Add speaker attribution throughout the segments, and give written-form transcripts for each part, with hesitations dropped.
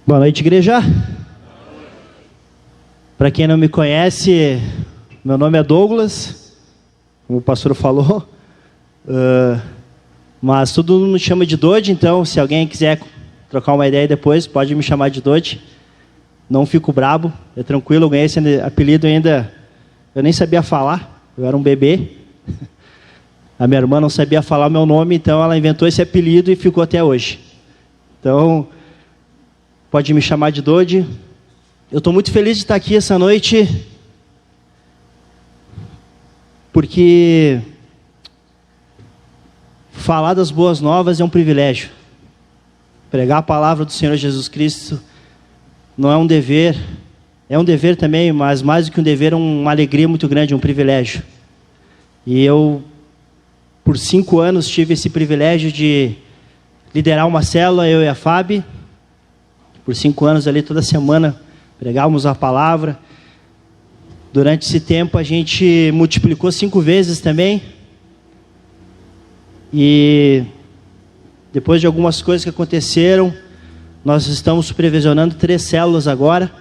Speaker 1: Boa noite, igreja. Para quem não me conhece, meu nome é Douglas, como o pastor falou, mas todo mundo me chama de Dodi, então se alguém quiser trocar uma ideia depois, pode me chamar de Dodi, não fico brabo, é tranquilo, eu ganhei esse apelido ainda, eu nem sabia falar, eu era um bebê, a minha irmã não sabia falar meu nome, então ela inventou esse apelido e ficou até hoje. Então, pode me chamar de Dodi. Eu estou muito feliz de estar aqui essa noite, porque falar das boas novas é um privilégio. Pregar a palavra do Senhor Jesus Cristo não é um dever, é um dever também, mas mais do que um dever, é uma alegria muito grande, um privilégio. E eu, por 5 anos, tive esse privilégio de liderar uma célula, eu e a Fábio. Por 5 anos ali, toda semana, pregávamos a palavra. Durante esse tempo, a gente multiplicou 5 vezes também. E depois de algumas coisas que aconteceram, nós estamos supervisionando 3 células agora,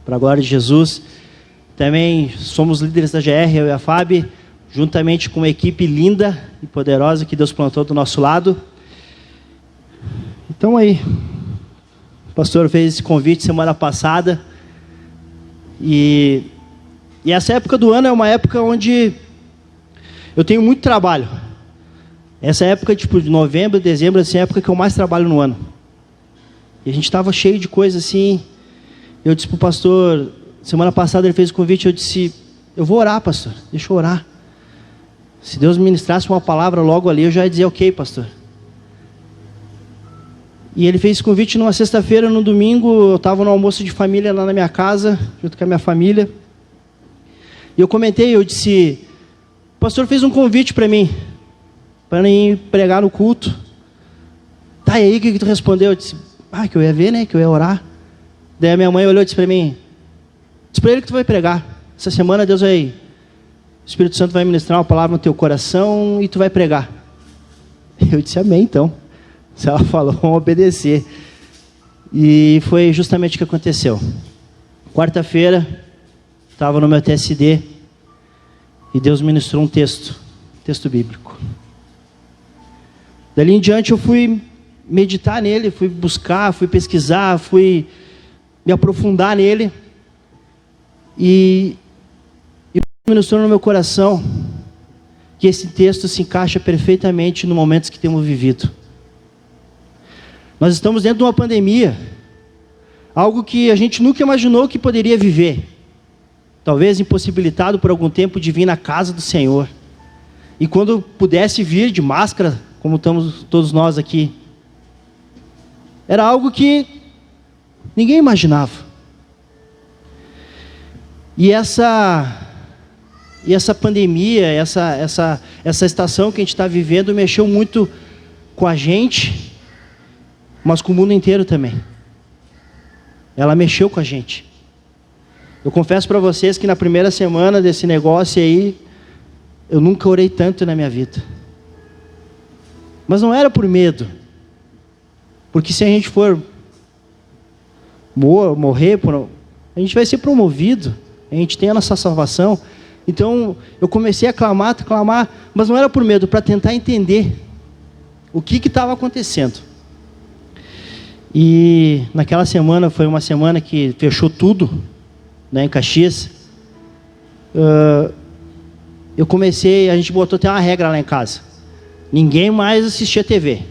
Speaker 1: para a glória de Jesus. Também somos líderes da GR, eu e a Fábio, juntamente com uma equipe linda e poderosa que Deus plantou do nosso lado. Então aí, o pastor fez esse convite semana passada, e essa época do ano é uma época onde eu tenho muito trabalho. Essa época, tipo, de novembro, dezembro, essa é a época que eu mais trabalho no ano. E a gente estava cheio de coisa assim. Eu disse para o pastor, semana passada ele fez o convite, eu disse, eu vou orar, pastor, deixa eu orar. Se Deus ministrasse uma palavra logo ali, eu já ia dizer, ok, pastor. E ele fez esse convite numa sexta-feira, no domingo, eu estava no almoço de família lá na minha casa, junto com a minha família. E eu comentei, eu disse, o pastor fez um convite para mim, para ir pregar no culto. Tá, e aí, o que tu respondeu? Eu disse, que eu ia ver, né, que eu ia orar. Daí a minha mãe olhou e disse para mim, diz para ele que tu vai pregar. Essa semana Deus vai, o Espírito Santo vai ministrar uma palavra no teu coração e tu vai pregar. Eu disse, amém, então. Se ela falou, vamos obedecer. E foi justamente o que aconteceu. Quarta-feira, estava no meu TSD, e Deus ministrou um texto bíblico. Dali em diante eu fui meditar nele, fui buscar, fui pesquisar, fui me aprofundar nele. E Deus ministrou no meu coração que esse texto se encaixa perfeitamente no momento que temos vivido. Nós estamos dentro de uma pandemia, algo que a gente nunca imaginou que poderia viver. Talvez impossibilitado por algum tempo de vir na casa do Senhor. E quando pudesse vir de máscara, como estamos todos nós aqui, era algo que ninguém imaginava. E essa pandemia, essa estação que a gente está vivendo, mexeu muito com a gente, mas com o mundo inteiro também. Ela mexeu com a gente. Eu confesso para vocês que na primeira semana desse negócio aí, eu nunca orei tanto na minha vida. Mas não era por medo. Porque se a gente for morrer, a gente vai ser promovido. A gente tem a nossa salvação. Então, eu comecei a clamar, mas não era por medo, para tentar entender o que estava acontecendo. E naquela semana, foi uma semana que fechou tudo, né, em Caxias. Eu comecei, a gente botou até uma regra lá em casa. Ninguém mais assistia TV.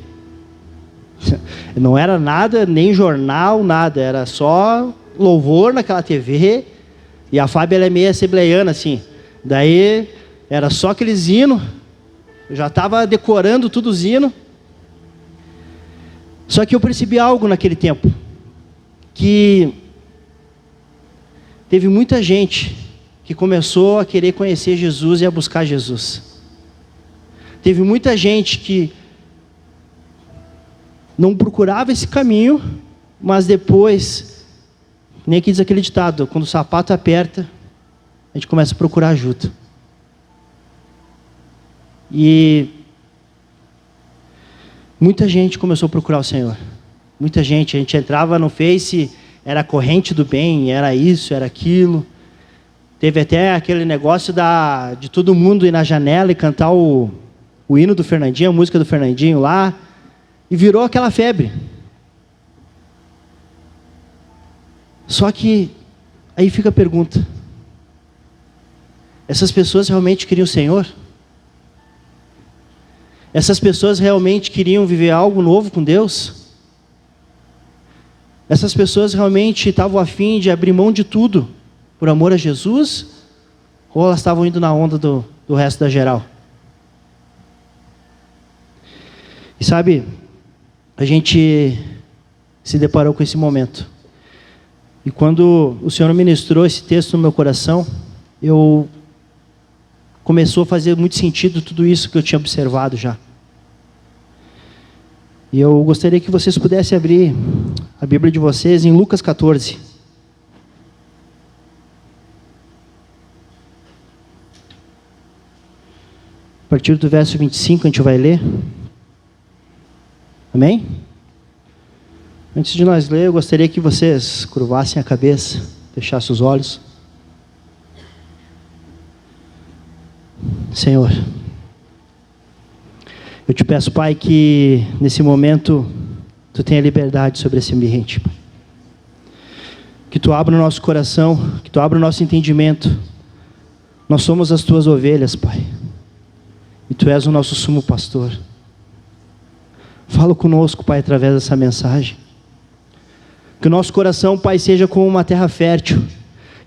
Speaker 1: Não era nada, nem jornal, nada. Era só louvor naquela TV. E a Fábio, ela é meio assembleiana, assim. Daí, era só aqueles hinos. Eu já estava decorando tudo os hinos. Só que eu percebi algo naquele tempo, que teve muita gente que começou a querer conhecer Jesus e a buscar Jesus. Teve muita gente que não procurava esse caminho, mas depois, nem que diz aquele ditado, quando o sapato aperta, a gente começa a procurar ajuda. E muita gente começou a procurar o Senhor. Muita gente. A gente entrava no Face, era a corrente do bem, era isso, era aquilo. Teve até aquele negócio de todo mundo ir na janela e cantar o hino do Fernandinho, a música do Fernandinho lá. E virou aquela febre. Só que aí fica a pergunta: essas pessoas realmente queriam o Senhor? Essas pessoas realmente queriam viver algo novo com Deus? Essas pessoas realmente estavam a fim de abrir mão de tudo por amor a Jesus? Ou elas estavam indo na onda do resto da geral? E sabe, a gente se deparou com esse momento. E quando o Senhor ministrou esse texto no meu coração, começou a fazer muito sentido tudo isso que eu tinha observado já. E eu gostaria que vocês pudessem abrir a Bíblia de vocês em Lucas 14. A partir do verso 25 a gente vai ler. Amém? Antes de nós ler, eu gostaria que vocês curvassem a cabeça, fechassem os olhos. Senhor, eu te peço, Pai, que nesse momento Tu tenha liberdade sobre esse ambiente, Pai. Que Tu abra o nosso coração, que Tu abra o nosso entendimento. Nós somos as Tuas ovelhas, Pai, e Tu és o nosso sumo pastor. Fala conosco, Pai, através dessa mensagem. Que o nosso coração, Pai, seja como uma terra fértil,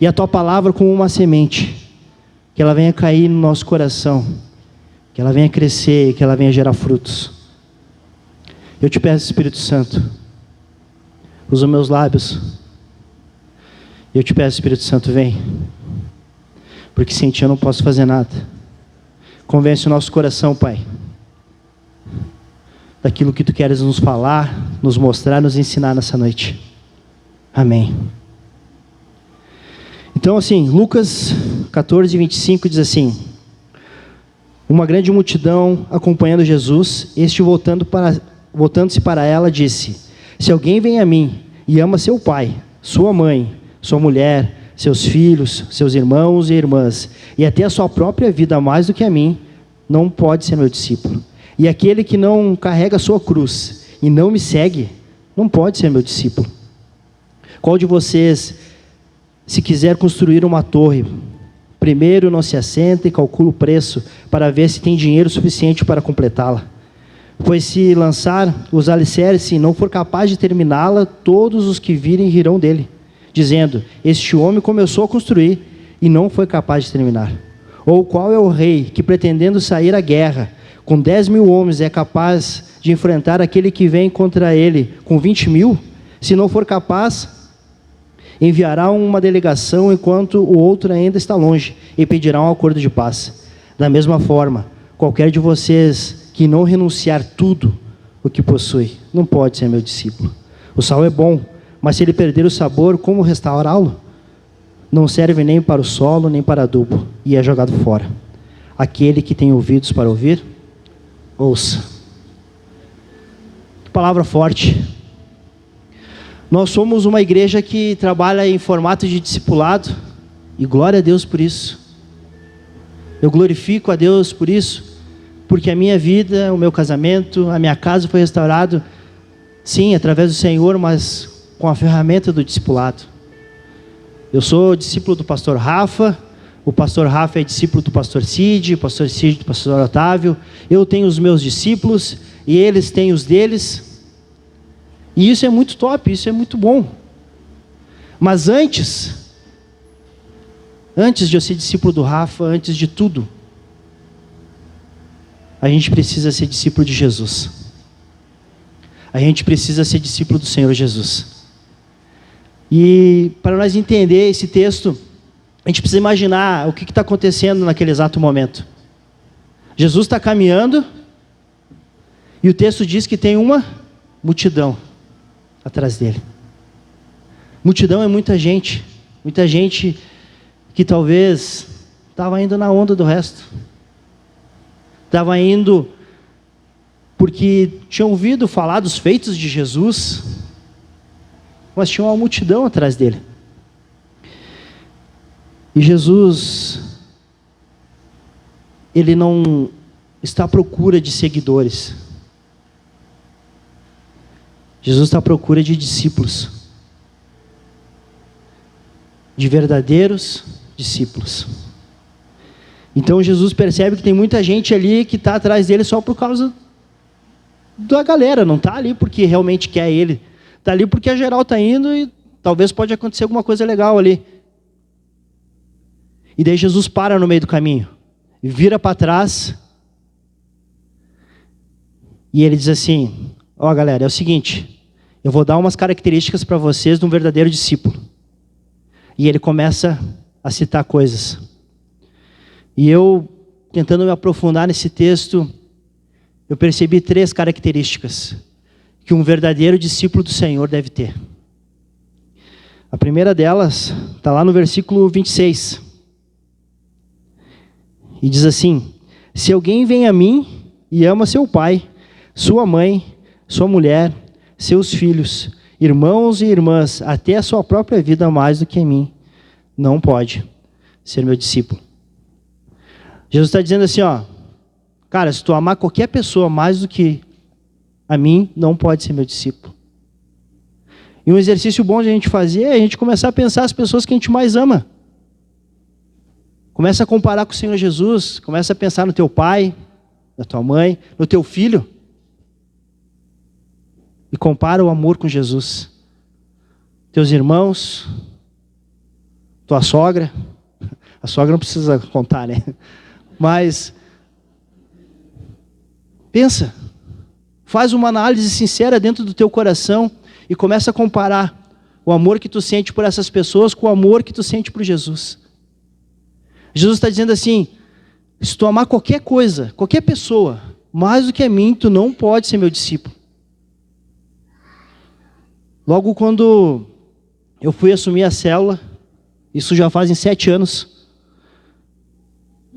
Speaker 1: e a Tua palavra como uma semente, que ela venha cair no nosso coração, que ela venha crescer, que ela venha gerar frutos. Eu te peço, Espírito Santo, usa os meus lábios. Eu te peço, Espírito Santo, vem, porque sem Ti eu não posso fazer nada. Convence o nosso coração, Pai, daquilo que Tu queres nos falar, nos mostrar, nos ensinar nessa noite. Amém. Então, assim, Lucas 14, 25 diz assim: uma grande multidão acompanhando Jesus, este voltando-se para ela, disse: se alguém vem a mim e ama seu pai, sua mãe, sua mulher, seus filhos, seus irmãos e irmãs, e até a sua própria vida mais do que a mim, não pode ser meu discípulo. E aquele que não carrega a sua cruz e não me segue, não pode ser meu discípulo. Qual de vocês, se quiser construir uma torre, primeiro não se assenta e calcula o preço para ver se tem dinheiro suficiente para completá-la? Pois se lançar os alicerces e não for capaz de terminá-la, todos os que virem rirão dele, dizendo: este homem começou a construir e não foi capaz de terminar. Ou qual é o rei que, pretendendo sair à guerra com 10.000 homens, é capaz de enfrentar aquele que vem contra ele com 20.000? Se não for capaz, enviará uma delegação enquanto o outro ainda está longe e pedirá um acordo de paz. Da mesma forma, qualquer de vocês que não renunciar tudo o que possui, não pode ser meu discípulo. O sal é bom, mas se ele perder o sabor, como restaurá-lo? Não serve nem para o solo, nem para adubo, e é jogado fora. Aquele que tem ouvidos para ouvir, ouça. Que palavra forte. Nós somos uma igreja que trabalha em formato de discipulado, e glória a Deus por isso. Eu glorifico a Deus por isso, porque a minha vida, o meu casamento, a minha casa foi restaurado, sim, através do Senhor, mas com a ferramenta do discipulado. Eu sou discípulo do pastor Rafa, o pastor Rafa é discípulo do pastor Cid, o pastor Cid do pastor Otávio. Eu tenho os meus discípulos e eles têm os deles. E isso é muito top, isso é muito bom. Mas antes de eu ser discípulo do Rafa, antes de tudo, a gente precisa ser discípulo de Jesus. A gente precisa ser discípulo do Senhor Jesus. E para nós entender esse texto, a gente precisa imaginar o que está acontecendo naquele exato momento. Jesus está caminhando e o texto diz que tem uma multidão atrás dele. Multidão é muita gente que talvez estava indo na onda do resto. Estava indo porque tinha ouvido falar dos feitos de Jesus, mas tinha uma multidão atrás dele. E Jesus, ele não está à procura de seguidores. Jesus está à procura de discípulos. De verdadeiros discípulos. Então Jesus percebe que tem muita gente ali que está atrás dele só por causa da galera. Não está ali porque realmente quer ele. Está ali porque a geral está indo e talvez pode acontecer alguma coisa legal ali. E daí Jesus para no meio do caminho. E vira para trás. E ele diz assim: ó, galera, é o seguinte. Eu vou dar umas características para vocês de um verdadeiro discípulo. E ele começa a citar coisas. E eu, tentando me aprofundar nesse texto, eu percebi 3 características que um verdadeiro discípulo do Senhor deve ter. A primeira delas está lá no versículo 26. E diz assim: se alguém vem a mim e ama seu pai, sua mãe, sua mulher, seus filhos, irmãos e irmãs, até a sua própria vida mais do que a mim, não pode ser meu discípulo. Jesus está dizendo assim, ó, cara, se tu amar qualquer pessoa mais do que a mim, não pode ser meu discípulo. E um exercício bom de a gente fazer é a gente começar a pensar as pessoas que a gente mais ama. Começa a comparar com o Senhor Jesus, começa a pensar no teu pai, na tua mãe, no teu filho. E compara o amor com Jesus. Teus irmãos, tua sogra. A sogra não precisa contar, né? Mas pensa, faz uma análise sincera dentro do teu coração e começa a comparar o amor que tu sente por essas pessoas com o amor que tu sente por Jesus. Jesus está dizendo assim: se tu amar qualquer coisa, qualquer pessoa, mais do que a mim, tu não pode ser meu discípulo. Logo quando eu fui assumir a célula, isso já fazem 7 anos,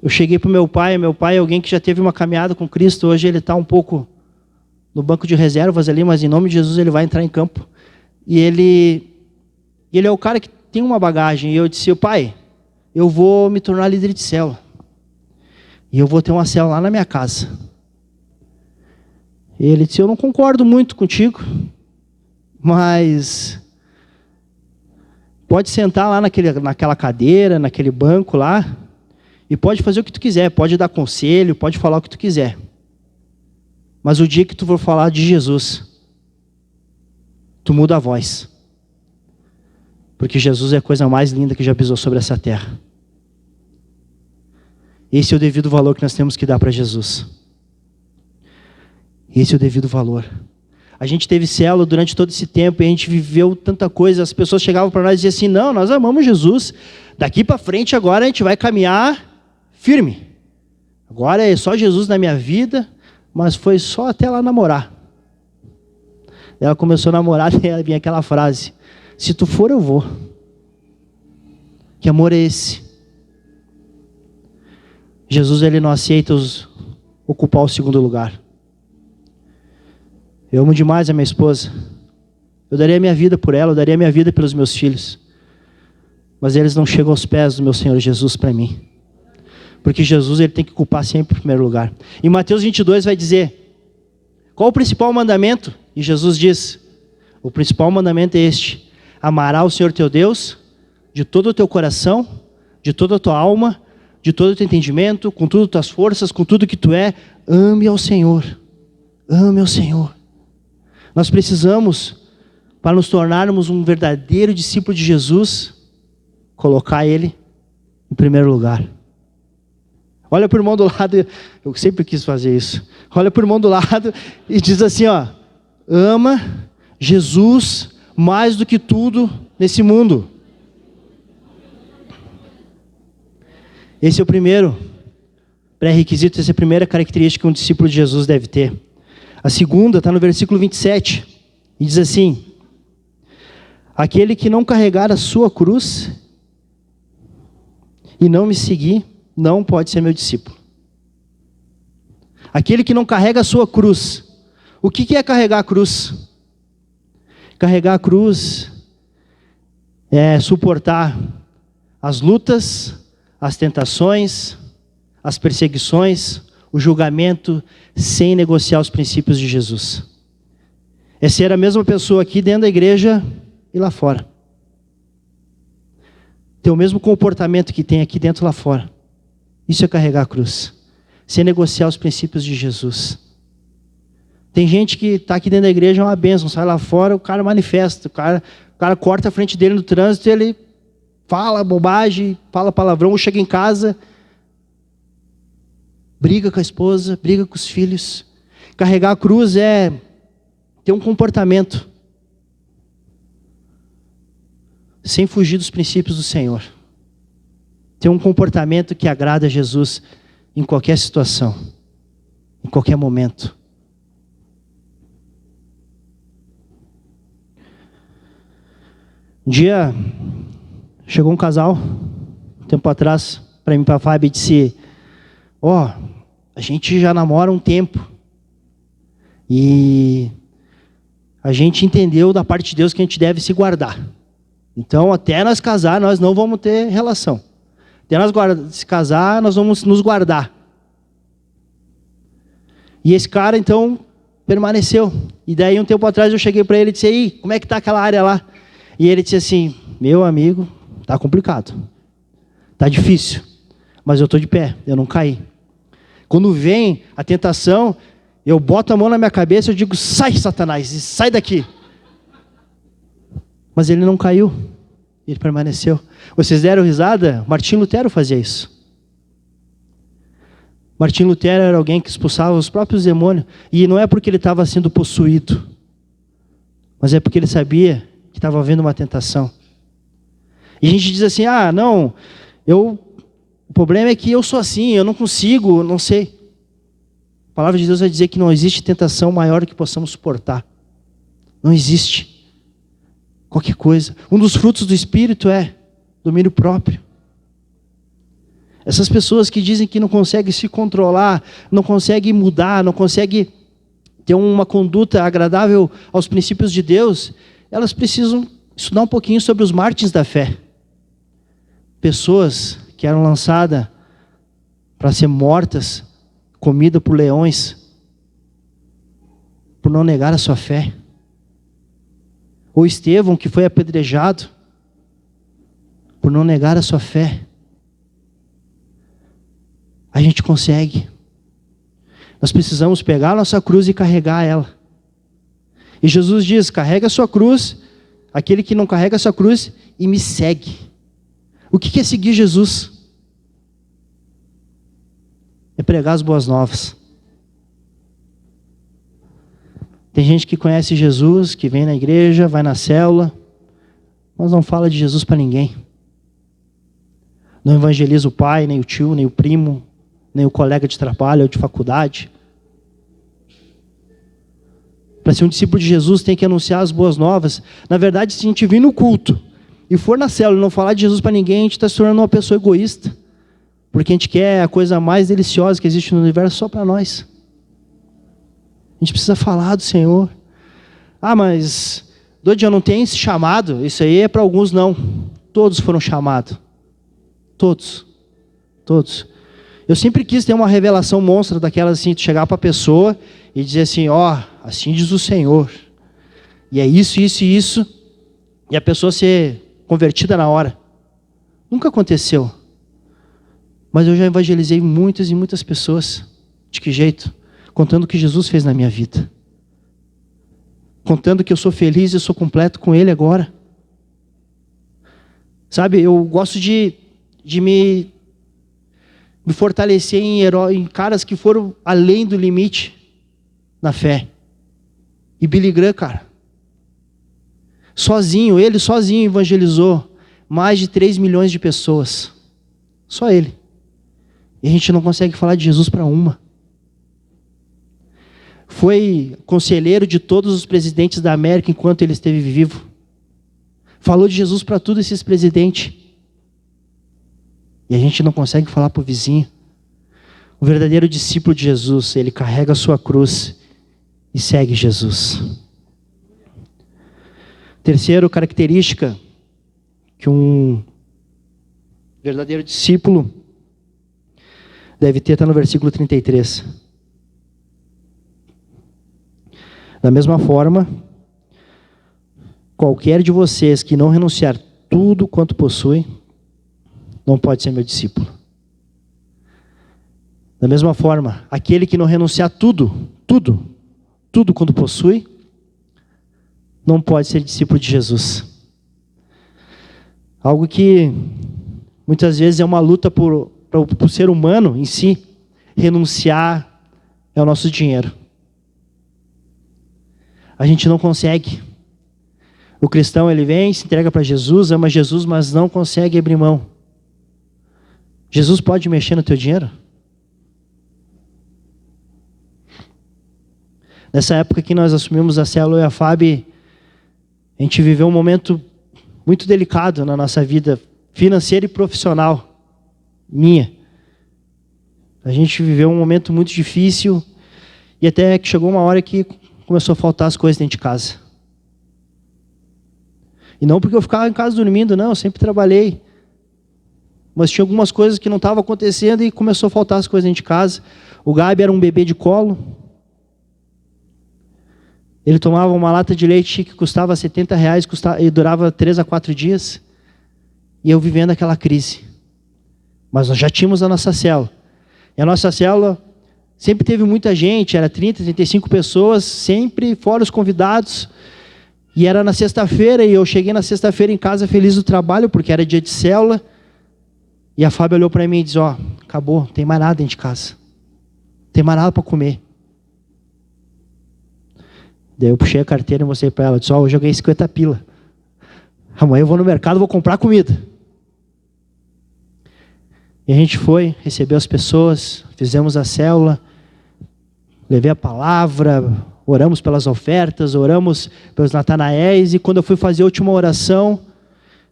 Speaker 1: eu cheguei para o meu pai é alguém que já teve uma caminhada com Cristo, hoje ele está um pouco no banco de reservas ali, mas em nome de Jesus ele vai entrar em campo. E ele é o cara que tem uma bagagem, e eu disse: pai, eu vou me tornar líder de célula, e eu vou ter uma célula lá na minha casa. E ele disse: eu não concordo muito contigo, mas pode sentar lá naquela cadeira, naquele banco lá, e pode fazer o que tu quiser, pode dar conselho, pode falar o que tu quiser. Mas o dia que tu for falar de Jesus, tu muda a voz. Porque Jesus é a coisa mais linda que já pisou sobre essa terra. Esse é o devido valor que nós temos que dar para Jesus. Esse é o devido valor. A gente teve célula durante todo esse tempo e a gente viveu tanta coisa. As pessoas chegavam para nós e diziam assim: não, nós amamos Jesus. Daqui para frente agora a gente vai caminhar firme. Agora é só Jesus na minha vida, mas foi só até ela namorar. Ela começou a namorar e vinha aquela frase: se tu for, eu vou. Que amor é esse? Jesus, ele não aceita ocupar o segundo lugar. Eu amo demais a minha esposa. Eu daria a minha vida por ela, eu daria a minha vida pelos meus filhos. Mas eles não chegam aos pés do meu Senhor Jesus para mim. Porque Jesus, ele tem que ocupar sempre o primeiro lugar. Em Mateus 22 vai dizer: qual o principal mandamento? E Jesus diz: o principal mandamento é este: amarás o Senhor teu Deus de todo o teu coração, de toda a tua alma, de todo o teu entendimento, com todas as tuas forças, com tudo que tu é. Ame ao Senhor. Ame ao Senhor. Nós precisamos, para nos tornarmos um verdadeiro discípulo de Jesus, colocar Ele em primeiro lugar. Olha para o irmão do lado, eu sempre quis fazer isso. Olha para o irmão do lado e diz assim, ó: ama Jesus mais do que tudo nesse mundo. Esse é o primeiro pré-requisito, essa é a primeira característica que um discípulo de Jesus deve ter. A segunda está no versículo 27, e diz assim: aquele que não carregar a sua cruz e não me seguir, não pode ser meu discípulo. Aquele que não carrega a sua cruz. O que é carregar a cruz? Carregar a cruz é suportar as lutas, as tentações, as perseguições, o julgamento, sem negociar os princípios de Jesus. É ser a mesma pessoa aqui dentro da igreja e lá fora. Ter o mesmo comportamento que tem aqui dentro e lá fora. Isso é carregar a cruz. Sem negociar os princípios de Jesus. Tem gente que está aqui dentro da igreja, é uma bênção. Sai lá fora, o cara manifesta. O cara corta a frente dele no trânsito e ele fala bobagem, fala palavrão, chega em casa, briga com a esposa, briga com os filhos. Carregar a cruz é ter um comportamento sem fugir dos princípios do Senhor. Ter um comportamento que agrada a Jesus em qualquer situação, em qualquer momento. Um dia, chegou um casal, um tempo atrás, para mim e para a Fábio, e disse: a gente já namora um tempo, e a gente entendeu da parte de Deus que a gente deve se guardar. Então, até nós casar, nós não vamos ter relação. Até nós se casar, nós vamos nos guardar. E esse cara, então, permaneceu. E daí, um tempo atrás, eu cheguei para ele e disse: aí, como é que está aquela área lá? E ele disse assim: meu amigo, está complicado. Está difícil. Mas eu estou de pé, eu não caí. Quando vem a tentação, eu boto a mão na minha cabeça e eu digo: sai, Satanás, sai daqui. Mas ele não caiu, ele permaneceu. Vocês deram risada? Martinho Lutero fazia isso. Martinho Lutero era alguém que expulsava os próprios demônios. E não é porque ele estava sendo possuído, mas é porque ele sabia que estava havendo uma tentação. E a gente diz assim: não, o problema é que eu sou assim, eu não consigo, não sei. A palavra de Deus vai dizer que não existe tentação maior do que possamos suportar. Não existe. Qualquer coisa. Um dos frutos do Espírito é domínio próprio. Essas pessoas que dizem que não conseguem se controlar, não conseguem mudar, não conseguem ter uma conduta agradável aos princípios de Deus, elas precisam estudar um pouquinho sobre os mártires da fé. Pessoas que eram lançadas para ser mortas, comida por leões, por não negar a sua fé. Ou Estevão, que foi apedrejado por não negar a sua fé. A gente consegue. Nós precisamos pegar a nossa cruz e carregar ela. E Jesus diz: carrega a sua cruz, aquele que não carrega a sua cruz, e me segue. O que é seguir Jesus? É pregar as boas novas. Tem gente que conhece Jesus, que vem na igreja, vai na célula, mas não fala de Jesus para ninguém. Não evangeliza o pai, nem o tio, nem o primo, nem o colega de trabalho ou de faculdade. Para ser um discípulo de Jesus, tem que anunciar as boas novas. Na verdade, se a gente vir no culto e for na célula e não falar de Jesus para ninguém, a gente está se tornando uma pessoa egoísta. Porque a gente quer a coisa mais deliciosa que existe no universo só para nós. A gente precisa falar do Senhor. Mas Doide, eu não tenho esse chamado. Isso aí é para alguns, não. Todos foram chamados. Todos. Todos. Eu sempre quis ter uma revelação monstra daquelas assim, de chegar para a pessoa e dizer assim: assim diz o Senhor. E é isso, isso e isso. E a pessoa ser convertida na hora. Nunca aconteceu. Mas eu já evangelizei muitas e muitas pessoas. De que jeito? Contando o que Jesus fez na minha vida. Contando que eu sou feliz e sou completo com Ele agora. Sabe, eu gosto de me fortalecer em caras que foram além do limite na fé. E Billy Graham, cara. Ele sozinho evangelizou mais de 3 milhões de pessoas. Só ele. E a gente não consegue falar de Jesus para uma. Foi conselheiro de todos os presidentes da América enquanto ele esteve vivo. Falou de Jesus para todos esses presidentes. E a gente não consegue falar para o vizinho. O verdadeiro discípulo de Jesus, ele carrega a sua cruz e segue Jesus. Terceira característica que um verdadeiro discípulo deve ter, está no versículo 33. Da mesma forma, qualquer de vocês que não renunciar tudo quanto possui, não pode ser meu discípulo. Da mesma forma, aquele que não renunciar tudo quanto possui, não pode ser discípulo de Jesus. Algo que muitas vezes é uma luta para o ser humano em si. Renunciar é o nosso dinheiro. A gente não consegue. O cristão, ele vem, se entrega para Jesus, ama Jesus, mas não consegue abrir mão. Jesus pode mexer no teu dinheiro? Nessa época que nós assumimos a célula e a FAB, a gente viveu um momento muito delicado na nossa vida financeira e profissional, minha. A gente viveu um momento muito difícil e até que chegou uma hora que começou a faltar as coisas dentro de casa. E não porque eu ficava em casa dormindo, não, eu sempre trabalhei. Mas tinha algumas coisas que não estavam acontecendo e começou a faltar as coisas dentro de casa. O Gabi era um bebê de colo. Ele tomava uma lata de leite que custava R$70 e durava 3 a 4 dias. E eu vivendo aquela crise. Mas nós já tínhamos a nossa célula. E a nossa célula sempre teve muita gente, era 30, 35 pessoas, sempre fora os convidados. E era na sexta-feira, e eu cheguei na sexta-feira em casa feliz do trabalho, porque era dia de célula. E a Fábio olhou para mim e disse, acabou, não tem mais nada dentro de casa. Não tem mais nada para comer. Daí eu puxei a carteira e mostrei para ela, disse, hoje eu ganhei 50 pila. Amanhã eu vou no mercado, vou comprar comida. E a gente foi, recebeu as pessoas, fizemos a célula, levei a palavra, oramos pelas ofertas, oramos pelos Natanaéis, e quando eu fui fazer a última oração,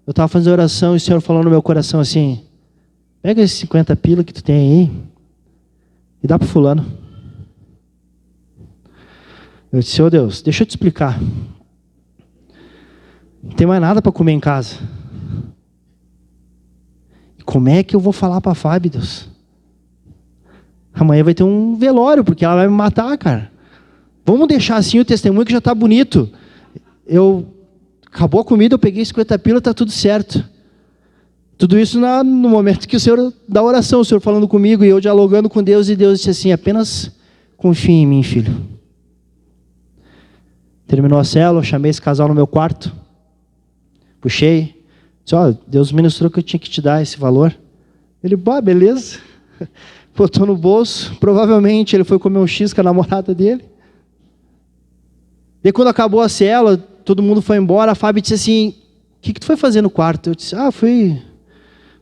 Speaker 1: eu estava fazendo a oração e o Senhor falou no meu coração assim, pega esses 50 pila que tu tem aí e dá para fulano. Eu disse, Deus, deixa eu te explicar. Não tem mais nada para comer em casa. E como é que eu vou falar para a Fábio, Deus? Amanhã vai ter um velório, porque ela vai me matar, cara. Vamos deixar assim o testemunho que já está bonito. Acabou a comida, eu peguei 50 pila, está tudo certo. Tudo isso no momento que o Senhor, da oração, o Senhor falando comigo e eu dialogando com Deus, e Deus disse assim, apenas confie em mim, filho. Terminou a célula, eu chamei esse casal no meu quarto, puxei, disse, Deus ministrou que eu tinha que te dar esse valor. Ele, beleza, botou no bolso, provavelmente ele foi comer um X com a namorada dele. E quando acabou a célula, todo mundo foi embora, a Fábio disse assim, o que tu foi fazer no quarto? Eu disse, o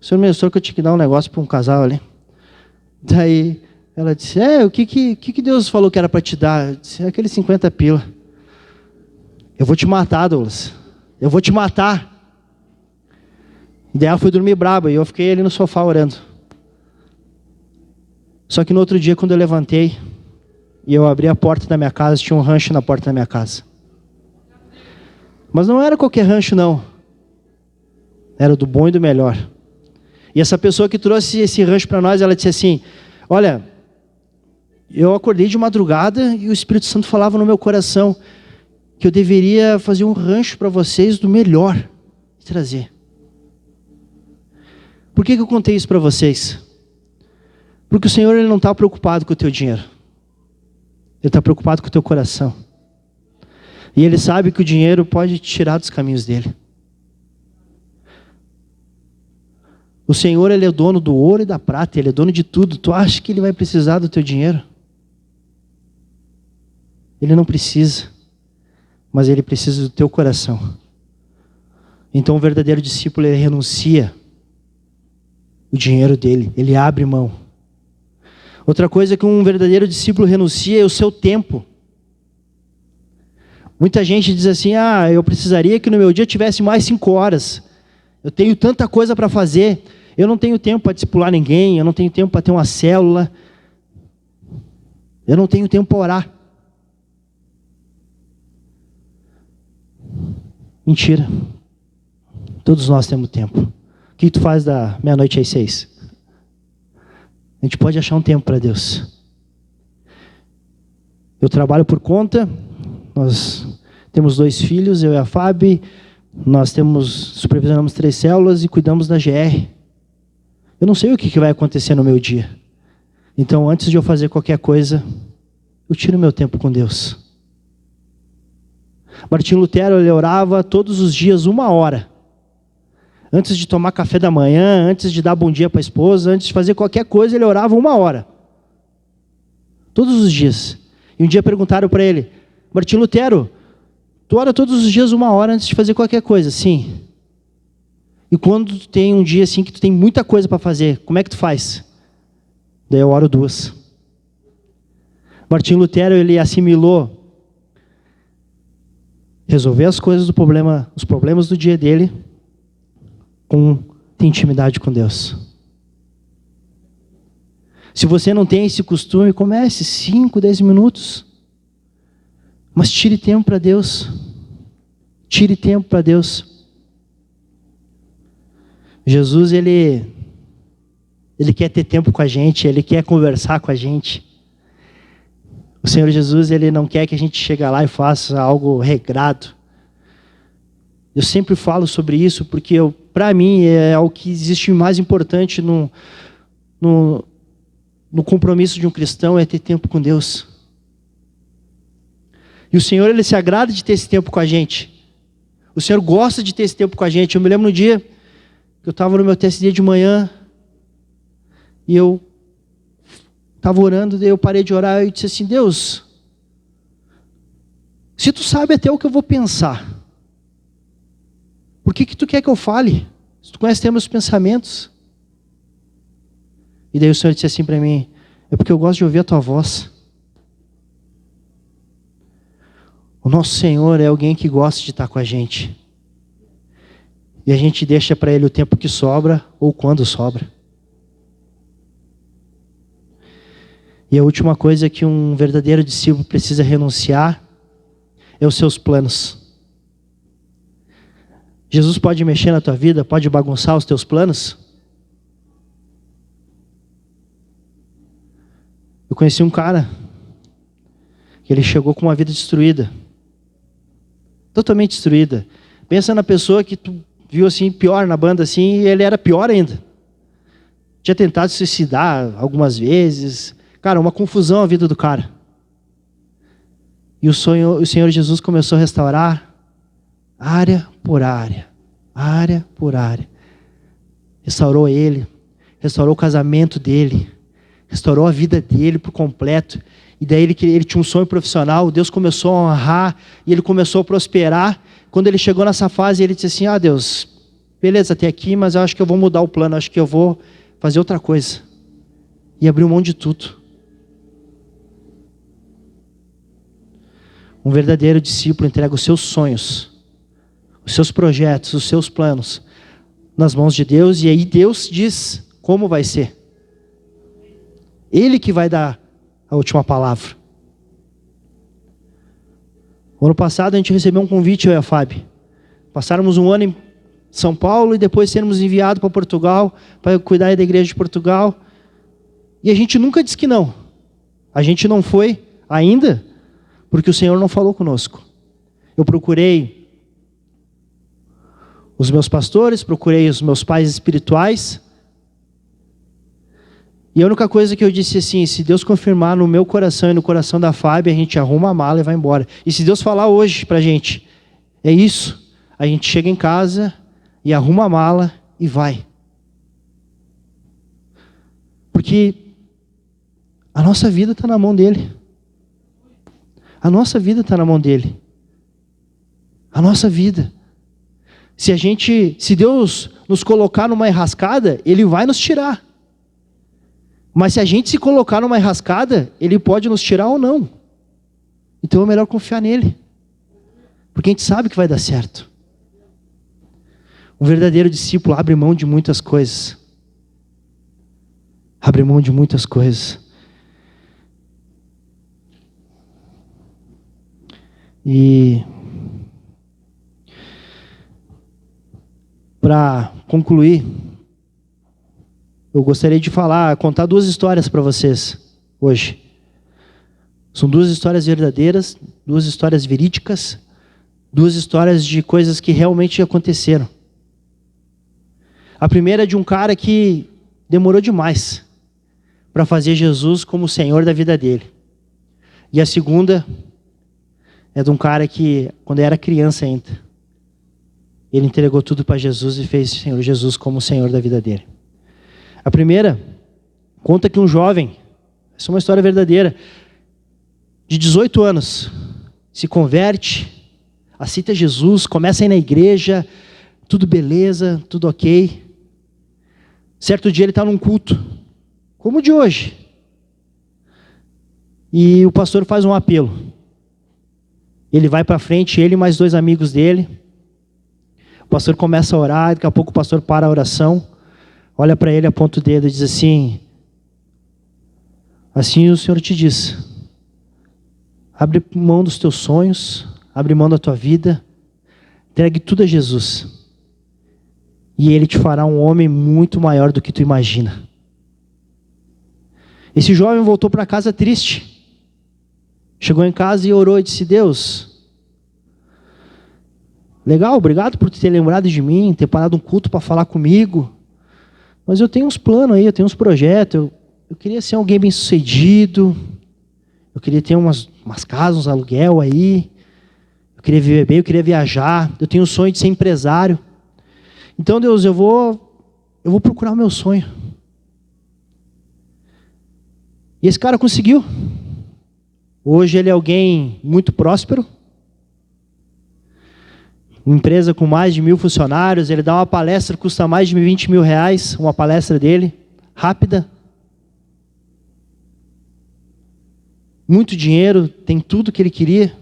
Speaker 1: Senhor ministrou que eu tinha que dar um negócio para um casal ali. Daí ela disse, o que Deus falou que era para te dar? Eu disse, aqueles 50 pila. Eu vou te matar, Douglas. Eu vou te matar. E daí ela foi dormir braba, e eu fiquei ali no sofá orando. Só que no outro dia, quando eu levantei, e eu abri a porta da minha casa, tinha um rancho na porta da minha casa. Mas não era qualquer rancho, não. Era do bom e do melhor. E essa pessoa que trouxe esse rancho para nós, ela disse assim, olha, eu acordei de madrugada e o Espírito Santo falava no meu coração que eu deveria fazer um rancho para vocês do melhor e trazer. Por que eu contei isso para vocês? Porque o Senhor, Ele não está preocupado com o teu dinheiro. Ele está preocupado com o teu coração. E Ele sabe que o dinheiro pode te tirar dos caminhos dEle. O Senhor, Ele é dono do ouro e da prata, Ele é dono de tudo. Tu acha que Ele vai precisar do teu dinheiro? Ele não precisa. Mas Ele precisa do teu coração. Então o verdadeiro discípulo, ele renuncia o dinheiro dele, ele abre mão. Outra coisa que um verdadeiro discípulo renuncia é o seu tempo. Muita gente diz assim, eu precisaria que no meu dia tivesse mais 5 horas. Eu tenho tanta coisa para fazer, eu não tenho tempo para discipular ninguém, eu não tenho tempo para ter uma célula, eu não tenho tempo para orar. Mentira. Todos nós temos tempo. O que tu faz da meia-noite às 6? A gente pode achar um tempo para Deus. Eu trabalho por conta, nós temos 2 filhos, eu e a Fábio, nós supervisionamos 3 células e cuidamos da GR. Eu não sei o que vai acontecer no meu dia. Então, antes de eu fazer qualquer coisa, eu tiro meu tempo com Deus. Martinho Lutero, ele orava todos os dias 1 hora. Antes de tomar café da manhã, antes de dar bom dia para a esposa, antes de fazer qualquer coisa, ele orava 1 hora. Todos os dias. E um dia perguntaram para ele: Martinho Lutero, tu ora todos os dias 1 hora antes de fazer qualquer coisa? Sim. E quando tu tem um dia assim que tu tem muita coisa para fazer, como é que tu faz? Daí eu oro 2. Martinho Lutero, ele assimilou resolver as coisas os problemas do dia dele, com ter intimidade com Deus. Se você não tem esse costume, comece 5, 10 minutos. Mas tire tempo para Deus. Tire tempo para Deus. Jesus, ele quer ter tempo com a gente, ele quer conversar com a gente. O Senhor Jesus, ele não quer que a gente chegue lá e faça algo regrado. Eu sempre falo sobre isso porque, para mim, é o que existe mais importante no compromisso de um cristão, é ter tempo com Deus. E o Senhor, ele se agrada de ter esse tempo com a gente. O Senhor gosta de ter esse tempo com a gente. Eu me lembro no dia que eu estava no meu TSD de manhã e eu estava orando, daí eu parei de orar e disse assim: Deus, se tu sabe até o que eu vou pensar, por que tu quer que eu fale? Se tu conhece até meus pensamentos. E daí o Senhor disse assim para mim: é porque eu gosto de ouvir a tua voz. O nosso Senhor é alguém que gosta de estar com a gente. E a gente deixa para Ele o tempo que sobra ou quando sobra. E a última coisa que um verdadeiro discípulo precisa renunciar é os seus planos. Jesus pode mexer na tua vida, pode bagunçar os teus planos. Eu conheci um cara que ele chegou com uma vida destruída. Totalmente destruída. Pensa na pessoa que tu viu assim, pior na banda assim, e ele era pior ainda. Tinha tentado se suicidar algumas vezes. Cara, uma confusão a vida do cara. E o Senhor Jesus começou a restaurar área por área. Área por área. Restaurou ele. Restaurou o casamento dele. Restaurou a vida dele por completo. E daí ele tinha um sonho profissional. Deus começou a honrar. E ele começou a prosperar. Quando ele chegou nessa fase, ele disse assim: Deus, beleza, até aqui, mas eu acho que eu vou mudar o plano. Acho que eu vou fazer outra coisa. E abriu mão de tudo. Um verdadeiro discípulo entrega os seus sonhos, os seus projetos, os seus planos nas mãos de Deus, e aí Deus diz como vai ser. Ele que vai dar a última palavra. O ano passado a gente recebeu um convite, eu e a Fábio. Passáramos um ano em São Paulo e depois sermos enviados para Portugal, para cuidar da igreja de Portugal. E a gente nunca disse que não. A gente não foi ainda, porque o Senhor não falou conosco. Eu procurei os meus pastores, procurei os meus pais espirituais. E a única coisa que eu disse assim: se Deus confirmar no meu coração e no coração da Fábio, a gente arruma a mala e vai embora. E se Deus falar hoje pra gente, é isso, a gente chega em casa e arruma a mala e vai. Porque a nossa vida está na mão dele. A nossa vida está na mão dele. A nossa vida. Se Deus nos colocar numa enrascada, Ele vai nos tirar. Mas se a gente se colocar numa enrascada, Ele pode nos tirar ou não. Então é melhor confiar nele. Porque a gente sabe que vai dar certo. Um verdadeiro discípulo abre mão de muitas coisas. Abre mão de muitas coisas. E para concluir, eu gostaria de contar 2 histórias para vocês hoje. São 2 histórias verdadeiras, 2 histórias verídicas, 2 histórias de coisas que realmente aconteceram. A primeira é de um cara que demorou demais para fazer Jesus como o Senhor da vida dele. E a segunda é de um cara que, quando era criança ainda, ele entregou tudo para Jesus e fez o Senhor Jesus como o Senhor da vida dele. A primeira conta que um jovem, essa é uma história verdadeira, de 18 anos, se converte, aceita Jesus, começa a ir na igreja, tudo beleza, tudo ok. Certo dia ele está num culto, como o de hoje. E o pastor faz um apelo. Ele vai para frente, ele e mais 2 amigos dele. O pastor começa a orar, daqui a pouco o pastor para a oração, olha para ele, aponta o dedo e diz assim: assim o Senhor te diz, abre mão dos teus sonhos, abre mão da tua vida, entregue tudo a Jesus. E Ele te fará um homem muito maior do que tu imagina. Esse jovem voltou para casa triste. Chegou em casa e orou e disse: Deus, legal, obrigado por ter lembrado de mim, ter parado um culto para falar comigo. Mas eu tenho uns planos aí, eu tenho uns projetos. Eu queria ser alguém bem sucedido. Eu queria ter umas casas, uns aluguel aí. Eu queria viver bem, eu queria viajar. Eu tenho o sonho de ser empresário. Então, Deus, eu vou procurar o meu sonho. E esse cara conseguiu. Hoje ele é alguém muito próspero. Uma empresa com mais de 1.000 funcionários. Ele dá uma palestra que custa mais de 20 mil reais. Uma palestra dele, rápida. Muito dinheiro, tem tudo que ele queria.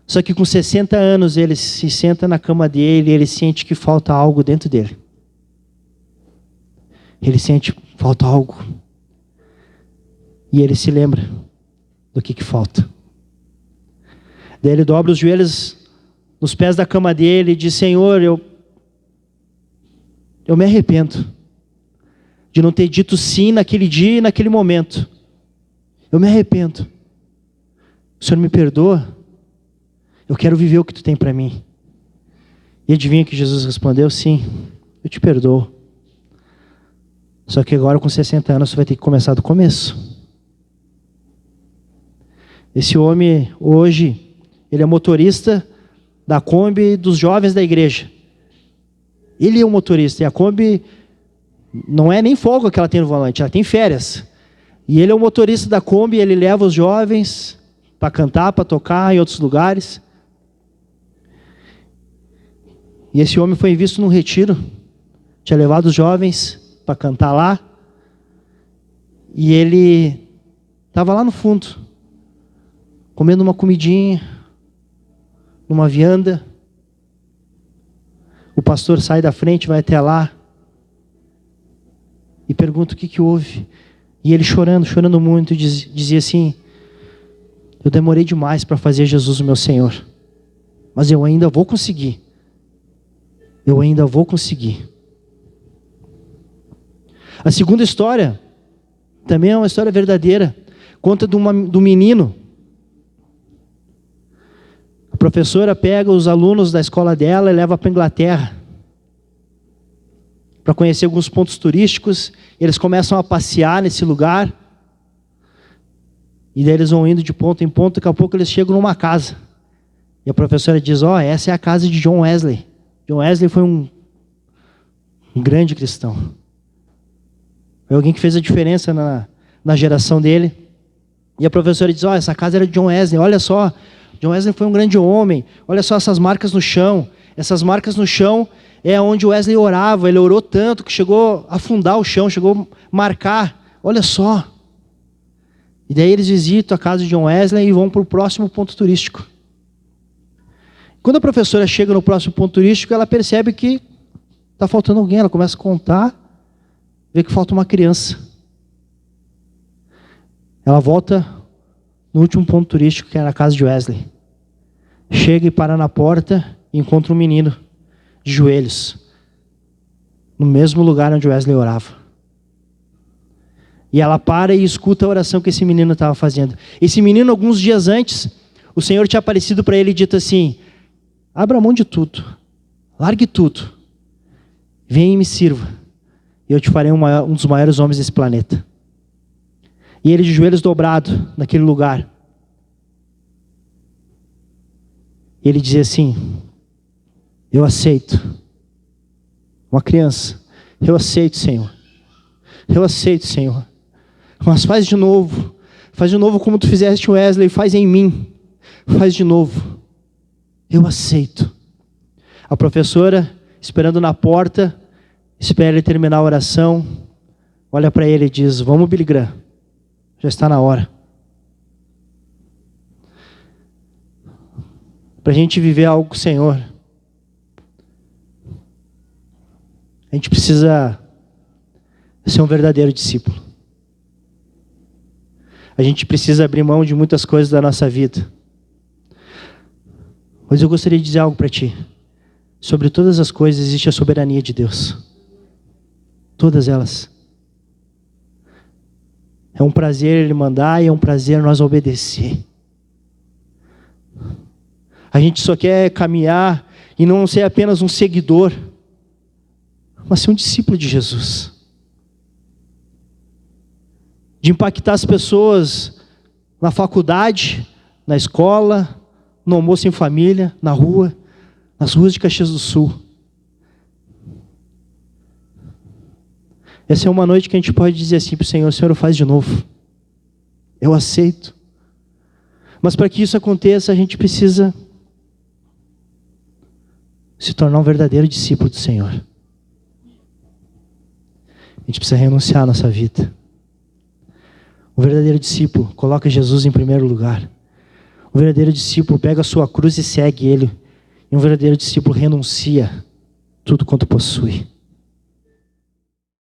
Speaker 1: Só que com 60 anos ele se senta na cama dele e ele sente que falta algo dentro dele. Ele sente que falta algo. E ele se lembra do que falta. Daí ele dobra os joelhos nos pés da cama dele e diz: Senhor, eu me arrependo de não ter dito sim naquele dia e naquele momento. Eu me arrependo. O Senhor me perdoa? Eu quero viver o que tu tem para mim. E adivinha que Jesus respondeu: sim, eu te perdoo. Só que agora com 60 anos você vai ter que começar do começo. Esse homem hoje, ele é motorista da Kombi dos jovens da igreja. Ele é o motorista, e a Kombi não é nem folga que ela tem no volante, ela tem férias. E ele é o motorista da Kombi, ele leva os jovens para cantar, para tocar em outros lugares. E esse homem foi visto num retiro, tinha levado os jovens para cantar lá, e ele estava lá no fundo, comendo uma comidinha, numa vianda. O pastor sai da frente, vai até lá, e pergunta o que houve. E ele chorando muito, dizia assim: eu demorei demais para fazer Jesus o meu Senhor, mas eu ainda vou conseguir. Eu ainda vou conseguir. A segunda história também é uma história verdadeira. Conta do menino. A professora pega os alunos da escola dela e leva para a Inglaterra para conhecer alguns pontos turísticos. Eles começam a passear nesse lugar. E daí eles vão indo de ponto em ponto. Daqui a pouco eles chegam numa casa. E a professora diz: essa é a casa de John Wesley. John Wesley foi um grande cristão. Foi alguém que fez a diferença na geração dele. E a professora diz: essa casa era de John Wesley. Olha só, John Wesley foi um grande homem. Olha só essas marcas no chão. Essas marcas no chão é onde Wesley orava. Ele orou tanto que chegou a afundar o chão, chegou a marcar. Olha só. E daí eles visitam a casa de John Wesley e vão para o próximo ponto turístico. Quando a professora chega no próximo ponto turístico, ela percebe que está faltando alguém. Ela começa a contar, vê que falta uma criança. Ela volta no último ponto turístico, que era a casa de Wesley. Chega e para na porta e encontra um menino de joelhos, no mesmo lugar onde Wesley orava. E ela para e escuta a oração que esse menino estava fazendo. Esse menino, alguns dias antes, o Senhor tinha aparecido para ele e dito assim: abra mão de tudo, largue tudo, venha e me sirva, e eu te farei um dos maiores homens desse planeta. E ele de joelhos dobrados naquele lugar, ele dizia assim: eu aceito. Uma criança: eu aceito, Senhor. Eu aceito, Senhor. Mas faz de novo como tu fizeste Wesley, faz em mim. Faz de novo. Eu aceito. A professora, esperando na porta, espera ele terminar a oração, olha para ele e diz: vamos, Billy Graham, já está na hora. Para a gente viver algo com o Senhor, a gente precisa ser um verdadeiro discípulo. A gente precisa abrir mão de muitas coisas da nossa vida. Mas eu gostaria de dizer algo para ti. Sobre todas as coisas existe a soberania de Deus. Todas elas. É um prazer Ele mandar e é um prazer nós obedecer. A gente só quer caminhar e não ser apenas um seguidor, mas ser um discípulo de Jesus. De impactar as pessoas na faculdade, na escola, no almoço em família, na rua, nas ruas de Caxias do Sul. Essa é uma noite que a gente pode dizer assim para o Senhor: Senhor, faz de novo. Eu aceito. Mas para que isso aconteça, a gente precisa se tornar um verdadeiro discípulo do Senhor. A gente precisa renunciar à nossa vida. O verdadeiro discípulo coloca Jesus em primeiro lugar. O verdadeiro discípulo pega a sua cruz e segue Ele. E um verdadeiro discípulo renuncia tudo quanto possui.